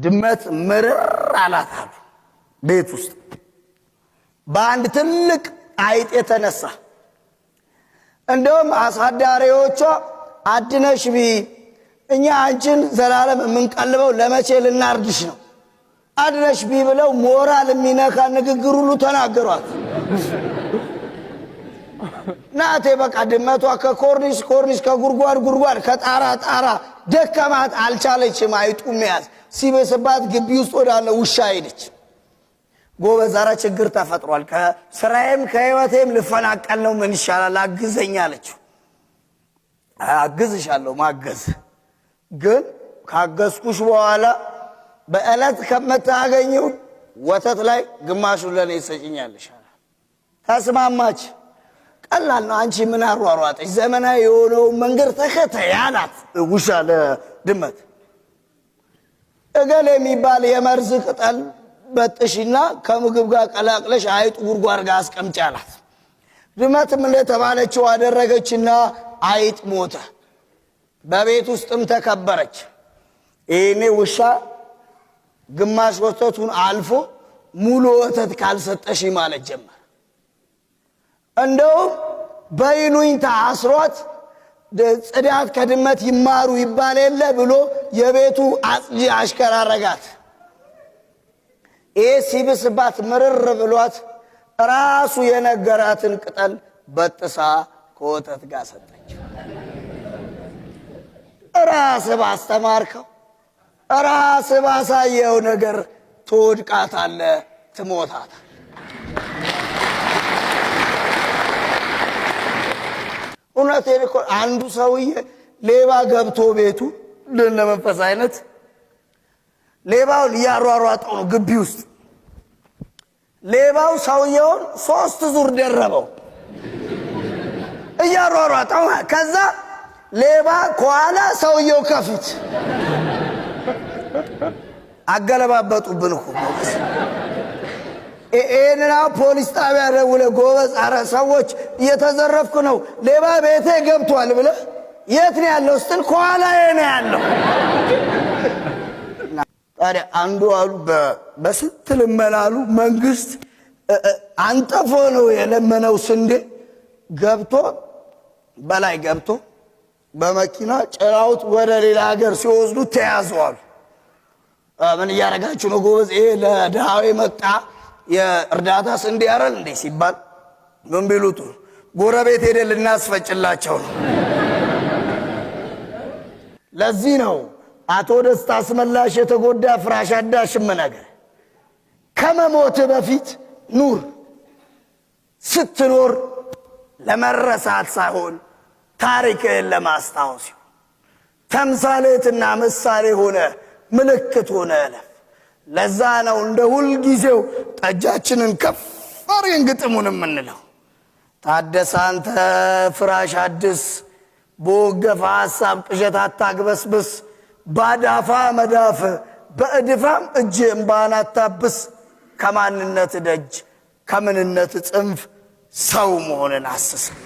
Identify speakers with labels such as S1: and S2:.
S1: ድመት ምርር አላት አሉ ቤት ውስጥ በአንድ ትልቅ አይጥ የተነሳ። እንደውም አሳዳሪዎቿ አድነሽ ቢ እኛ አንቺን ዘላለም የምንቀልበው ለመቼ ልናርድሽ ነው አድነሽ ቢ ብለው ሞራል የሚነካ ንግግር ሁሉ ተናገሯት። ናቴ በቃ ድመቷ ከኮርኒስ ከጉርጓድ ከጣራ ጣራ ደከማት፣ አልቻለችም አይጡ መያዝ። ሲበስባት ግቢ ውስጥ ወዳለ ውሻ ሄደች። ጎበዝ ዛሬ ችግር ተፈጥሯል፣ ከስራዬም ከህይወቴም ልፈናቀል ነው፣ ምን ይሻላል አግዘኝ አለችው። አግዝሻለሁ ማገዝ ግን ካገዝኩሽ በኋላ በእለት ከመታገኘው ወተት ላይ ግማሹን ለኔ ይሰጪኛለሽ። ተስማማች። ቀላል ነው፣ አንቺ ምን አሯሯጠሽ? ዘመናዊ የሆነው መንገድ ተከተይ አላት ውሻ ለድመት። እገሌ የሚባል የመርዝ ቅጠል በጥሽና ከምግብ ጋር ቀላቅለሽ አይጡ ጉርጓድ ጋር አስቀምጪ አላት። ድመትም እንደተባለችው አደረገችና አይጥ ሞተ። በቤት ውስጥም ተከበረች። ይሄኔ ውሻ ግማሽ ወተቱን አልፎ ሙሉ ወተት ካልሰጠሽ ማለት ጀመረ። እንደውም በይኑኝታ አስሯት ጽዳት ከድመት ይማሩ ይባል የለ ብሎ የቤቱ አጽጂ አሽከራረጋት። ይሄ ሲብስባት ምርር ብሏት ራሱ የነገራትን ቅጠል በጥሳ ከወተት ጋር ሰጠች። ራስ ባስተማርከው ራስ ባሳየው ነገር ትወድቃታለህ፣ ትሞታታለህ። እውነቴን እኮ አንዱ ሰውዬ ሌባ ገብቶ ቤቱ ለመንፈስ አይነት ሌባውን እያሯሯጠው ነው ግቢ ውስጥ። ሌባው ሰውየውን 3 ዙር ደረበው እያሯሯጠው። ከዛ ሌባ ከኋላ ሰውየው ከፊት አገለባበጡብን እኮ። ኤና ፖሊስ ጣቢያ ደውለ ጎበዝ፣ አረ ሰዎች እየተዘረፍኩ ነው ሌባ ቤቴ ገብቷል ብለ የት ነው ያለው ስትል ከኋላ ነው ያለው። ታዲያ አንዱ አሉ በስትል መላሉ መንግስት አንጠፎ ነው የለመነው ስንዴ ገብቶ በላይ ገብቶ በመኪና ጭራውት ወደ ሌላ ሀገር ሲወስዱ ተያዘዋል። ምን እያረጋችሁ ነው ጎበዝ? ይሄ ለድሃው መጣ የእርዳታ ስንዴ ያረል እንዴ ሲባል ምን ቢሉት ጎረቤት ሄደ ልናስፈጭላቸው ነው። ለዚህ ነው አቶ ደስታ አስመላሽ የተጎዳ ፍራሽ አዳሽም ነገር ከመሞት በፊት ኑር። ስትኖር ለመረሳት ሳይሆን ታሪክን ለማስታወስ ተምሳሌትና ምሳሌ ሆነ ምልክት ሆነ እለፍ። ለዛ ነው እንደ ሁል ጊዜው ጠጃችንን ከፍ አድርገን ግጥሙን የምንለው ታደሰ አንተ ፍራሽ አድስ፣ በወገፋ ሐሳብ ቅዠት አታግበስብስ፣ ባዳፋ መዳፍ በእድፋም እጅ እምባን አታብስ፣ ከማንነት ደጅ ከምንነት ጽንፍ ሰው መሆንን አስስም።